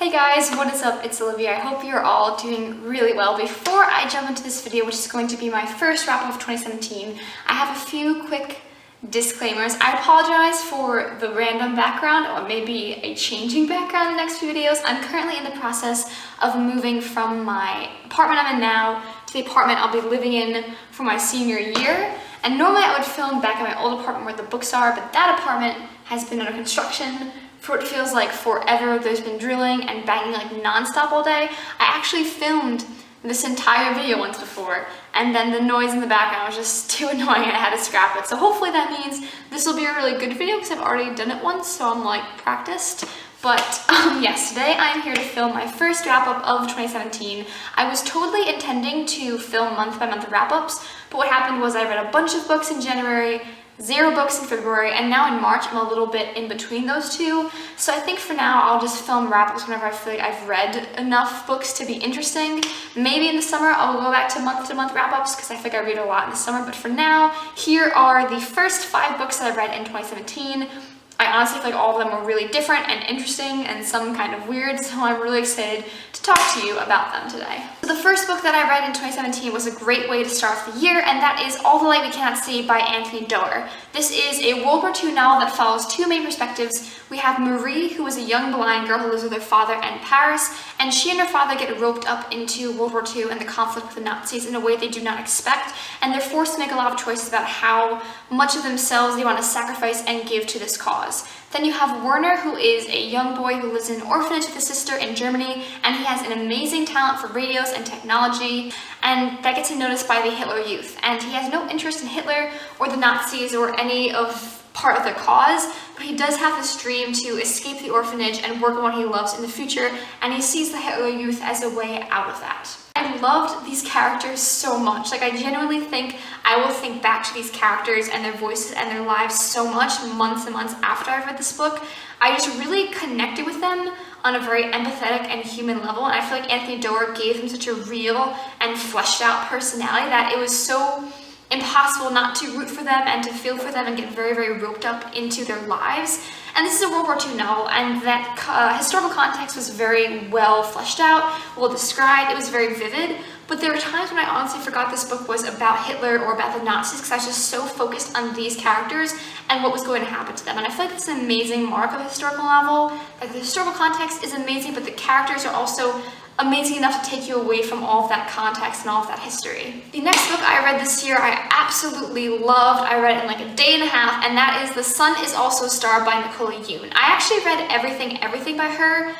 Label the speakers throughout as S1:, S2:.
S1: Hey guys, what is up? It's Olivia. I hope you're all doing really well. Before I jump into this video, which is going to be my first wrap up of 2017, I have a few quick disclaimers. I apologize for the random background or maybe a changing background in the next few videos. I'm currently in the process of moving from my apartment I'm in now to the apartment I'll be living in for my senior year. And normally I would film back in my old apartment where the books are, but that apartment has been under construction for what feels like forever. There's been drilling and banging like non-stop all day. I actually filmed this entire video once before, and then the noise in the background was just too annoying and I had to scrap it. So hopefully that means this will be a really good video because I've already done it once, so I'm like practiced. But yes, today I'm here to film my first wrap-up of 2017. I was totally intending to film month-by-month wrap-ups, but what happened was I read a bunch of books in January, 0 books in February, and now in March I'm a little bit in between those two. So I think for now I'll just film wrap-ups whenever I feel like I've read enough books to be interesting. Maybe in the summer I'll go back to month wrap-ups because I think I read a lot in the summer, but for now, here are the first 5 books that I read in 2017. I honestly feel like all of them were really different and interesting and some kind of weird, so I'm really excited to talk to you about them today. So the first book that I read in 2017 was a great way to start the year, and that is All the Light We Cannot See by Anthony Doerr. This is a World War II novel that follows 2 main perspectives. We have Marie, who is a young blind girl who lives with her father in Paris, and she and her father get roped up into World War II and the conflict with the Nazis in a way they do not expect, and they're forced to make a lot of choices about how much of themselves they want to sacrifice and give to this cause. Then you have Werner, who is a young boy who lives in an orphanage with his sister in Germany, and he has an amazing talent for radios and technology, and that gets him noticed by the Hitler Youth. And he has no interest in Hitler or the Nazis or any of part of the cause, but he does have this dream to escape the orphanage and work on what he loves in the future, and he sees the Hitler Youth as a way out of that. I loved these characters so much. Like, I genuinely think I will think back to these characters and their voices and their lives so much months and months after I've read this book. I just really connected with them on a very empathetic and human level, and I feel like Anthony Doerr gave them such a real and fleshed out personality that it was so impossible not to root for them and to feel for them and get very, very roped up into their lives. And this is a World War II novel, and that historical context was very well fleshed out, well described, it was very vivid, but there were times when I honestly forgot this book was about Hitler or about the Nazis because I was just so focused on these characters and what was going to happen to them. And I feel like it's an amazing mark of a historical novel. Like, the historical context is amazing, but the characters are also amazing enough to take you away from all of that context and all of that history. The next book I read this year I absolutely loved. I read it in like a day and a half, and that is The Sun Is Also a Star by Nicola Yoon. I actually read Everything by her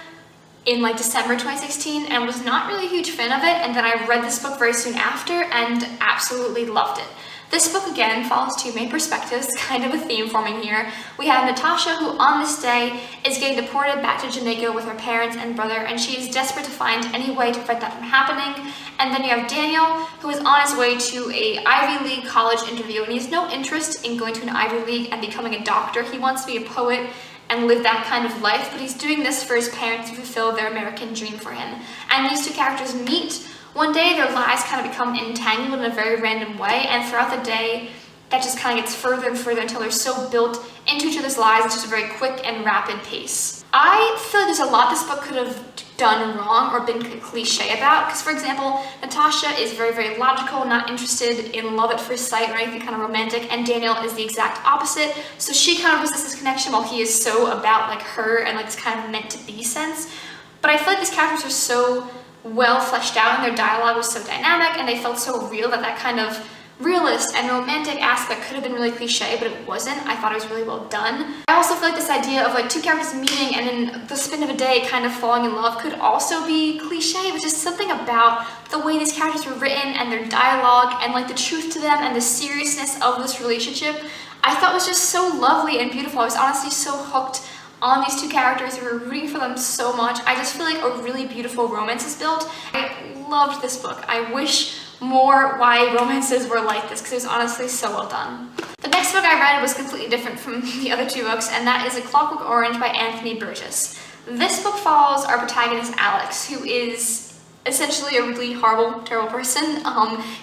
S1: in like December 2016 and was not really a huge fan of it, and then I read this book very soon after and absolutely loved it. This book again follows 2 main perspectives, kind of a theme forming here. We have Natasha, who on this day is getting deported back to Jamaica with her parents and brother, and she is desperate to find any way to prevent that from happening. And then you have Daniel, who is on his way to a Ivy League college interview, and he has no interest in going to an Ivy League and becoming a doctor. He wants to be a poet and live that kind of life, but he's doing this for his parents to fulfill their American dream for him. And these 2 characters meet. One day their lives kind of become entangled in a very random way, and throughout the day that just kind of gets further and further until they're so built into each other's lives. It's just a very quick and rapid pace. I feel like there's a lot this book could have done wrong or been cliche about, because for example, Natasha is very, very logical, not interested in love at first sight or anything kind of romantic, and Daniel is the exact opposite, so she kind of resists this connection while he is so about like her and like this kind of meant to be sense. But I feel like these characters are so well fleshed out and their dialogue was so dynamic and they felt so real that that kind of realist and romantic aspect could have been really cliche, but it wasn't. I thought it was really well done. I also feel like this idea of like 2 characters meeting and in the spin of a day kind of falling in love could also be cliche, but just something about the way these characters were written and their dialogue and like the truth to them and the seriousness of this relationship I thought was just so lovely and beautiful. I was honestly so hooked on these 2 characters. We were rooting for them so much. I just feel like a really beautiful romance is built. I loved this book. I wish more YA romances were like this because it was honestly so well done. The next book I read was completely different from the other 2 books, and that is A Clockwork Orange by Anthony Burgess. This book follows our protagonist Alex, who is essentially a really horrible, terrible person.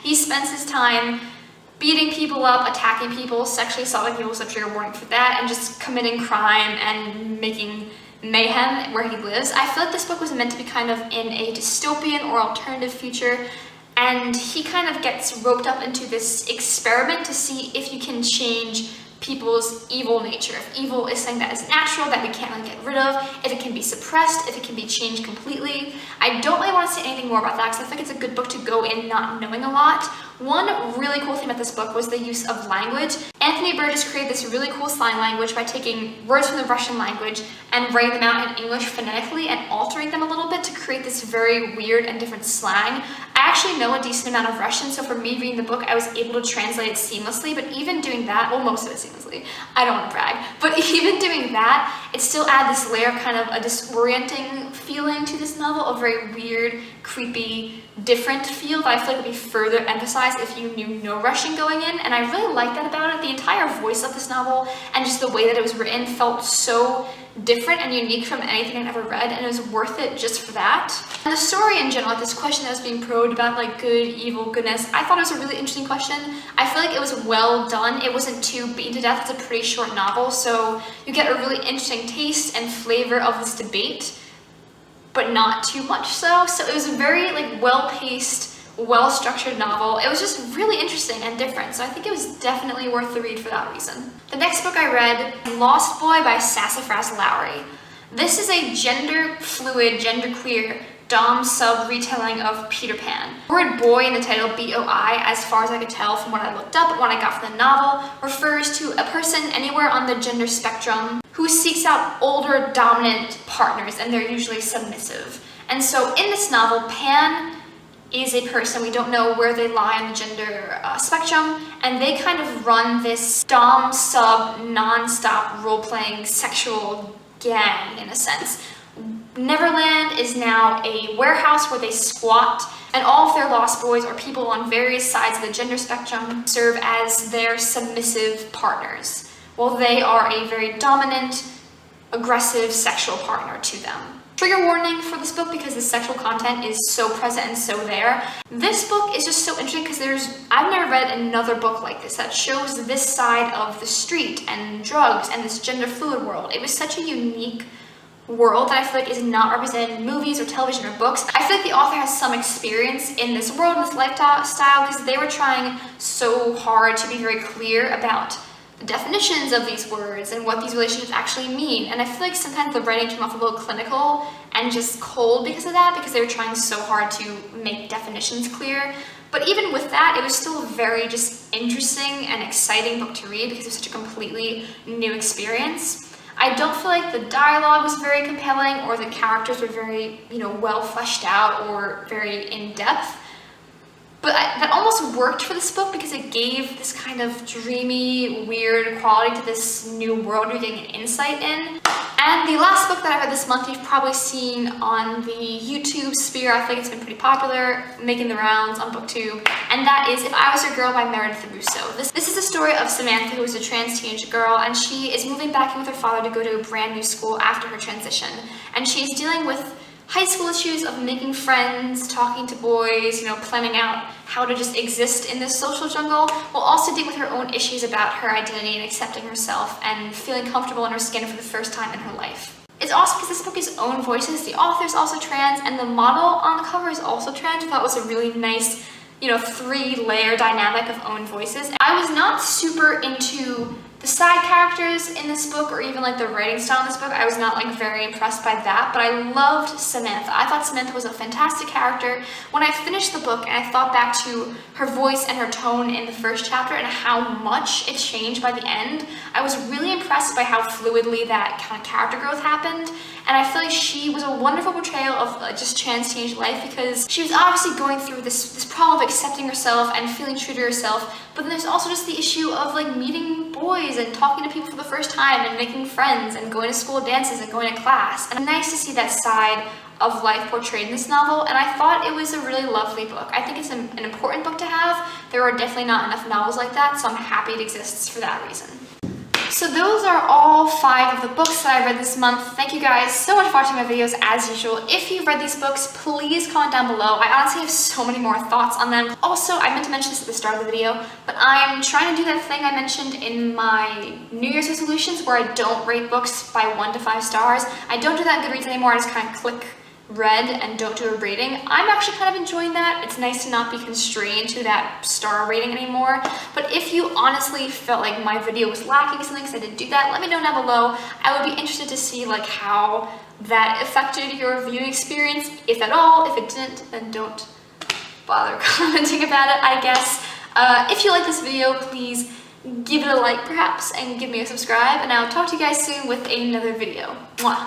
S1: He spends his time beating people up, attacking people, sexually assaulting people, so trigger warning for that, and just committing crime and making mayhem where he lives. I feel like this book was meant to be kind of in a dystopian or alternative future, and he kind of gets roped up into this experiment to see if you can change people's evil nature. If evil is something that is natural, that we can't really get rid of, if it can be suppressed, if it can be changed completely. I don't really want to say anything more about that because I think it's a good book to go in not knowing a lot. One really cool thing about this book was the use of language. Anthony Burgess created this really cool slang language by taking words from the Russian language and writing them out in English phonetically and altering them a little bit to create this very weird and different slang. I actually know a decent amount of Russian, so for me reading the book, I was able to translate it seamlessly, but even doing that, well, most of it seamlessly, I don't want to brag, but even doing that, it still added this layer of kind of a disorienting feeling to this novel, a very weird, creepy, different feel that I feel like would be further emphasized if you knew no Russian going in, and I really liked that about it. The entire voice of this novel and just the way that it was written felt so different and unique from anything I've ever read, and it was worth it just for that. And the story in general, this question that was being probed about like good, evil, goodness, I thought it was a really interesting question. I feel like it was well done. It wasn't too beaten to death. It's a pretty short novel, so you get a really interesting taste and flavor of this debate, but not too much so. So it was a very like well-paced, well-structured novel. It was just really interesting and different, so I think it was definitely worth the read for that reason. The next book I read, Lost Boy by Sassafras Lowry. This is a gender-fluid, genderqueer, dom-sub retelling of Peter Pan. The word boy in the title, B-O-I, as far as I could tell from what I looked up and what I got from the novel, refers to a person anywhere on the gender spectrum who seeks out older, dominant partners, and they're usually submissive. And so in this novel, Pan is a person, we don't know where they lie on the gender spectrum, and they kind of run this dom-sub, non-stop role-playing sexual gang, in a sense. Neverland is now a warehouse where they squat, and all of their lost boys or people on various sides of the gender spectrum serve as their submissive partners, while they are a very dominant, aggressive sexual partner to them. Trigger warning for this book because the sexual content is so present and so there. This book is just so interesting because I've never read another book like this that shows this side of the street and drugs and this gender fluid world. It was such a unique world that I feel like is not represented in movies or television or books. I feel like the author has some experience in this world, in this lifestyle, because they were trying so hard to be very clear about the definitions of these words and what these relationships actually mean. And I feel like sometimes the writing came off a little clinical and just cold because of that, because they were trying so hard to make definitions clear. But even with that, it was still a very just interesting and exciting book to read because it was such a completely new experience. I don't feel like the dialogue was very compelling or the characters were very, well fleshed out or very in-depth. But that almost worked for this book because it gave this kind of dreamy, weird quality to this new world you're getting an insight in. And the last book that I read this month you've probably seen on the YouTube sphere. I think it's been pretty popular, making the rounds on BookTube, and that is If I Was Your Girl by Meredith Russo. This is the story of Samantha, who is a trans teenage girl, and she is moving back in with her father to go to a brand new school after her transition. And she's dealing with high school issues of making friends, talking to boys, planning out how to just exist in this social jungle, while also dealing with her own issues about her identity and accepting herself and feeling comfortable in her skin for the first time in her life. It's awesome because this book is own voices. The author is also trans, and the model on the cover is also trans. I thought it was a really nice, three-layer dynamic of own voices. I was not super into the side characters in this book or even like the writing style in this book. I was not very impressed by that, but I loved Samantha. I thought Samantha was a fantastic character. When I finished the book and I thought back to her voice and her tone in the first chapter and how much it changed by the end, I was really impressed by how fluidly that kind of character growth happened. And I feel like she was a wonderful portrayal of just trans teenage life because she was obviously going through this problem of accepting herself and feeling true to herself, but then there's also just the issue of meeting boys and talking to people for the first time and making friends and going to school dances and going to class. And it's nice to see that side of life portrayed in this novel, and I thought it was a really lovely book. I think it's an important book to have. There are definitely not enough novels like that, so I'm happy it exists for that reason. So those are all 5 of the books that I read this month. Thank you guys so much for watching my videos as usual. If you've read these books, please comment down below. I honestly have so many more thoughts on them. Also, I meant to mention this at the start of the video, but I'm trying to do that thing I mentioned in my New Year's resolutions where I don't rate books by 1 to 5 stars. I don't do that in Goodreads anymore. I just kind of click read and don't do a rating. I'm actually kind of enjoying that. It's nice to not be constrained to that star rating anymore. But if you honestly felt like my video was lacking something because I didn't do that, let me know down below. I would be interested to see like how that affected your viewing experience, if at all. If it didn't, then don't bother commenting about it, I guess. If you like this video, please give it a like perhaps and give me a subscribe, and I'll talk to you guys soon with another video. Mwah!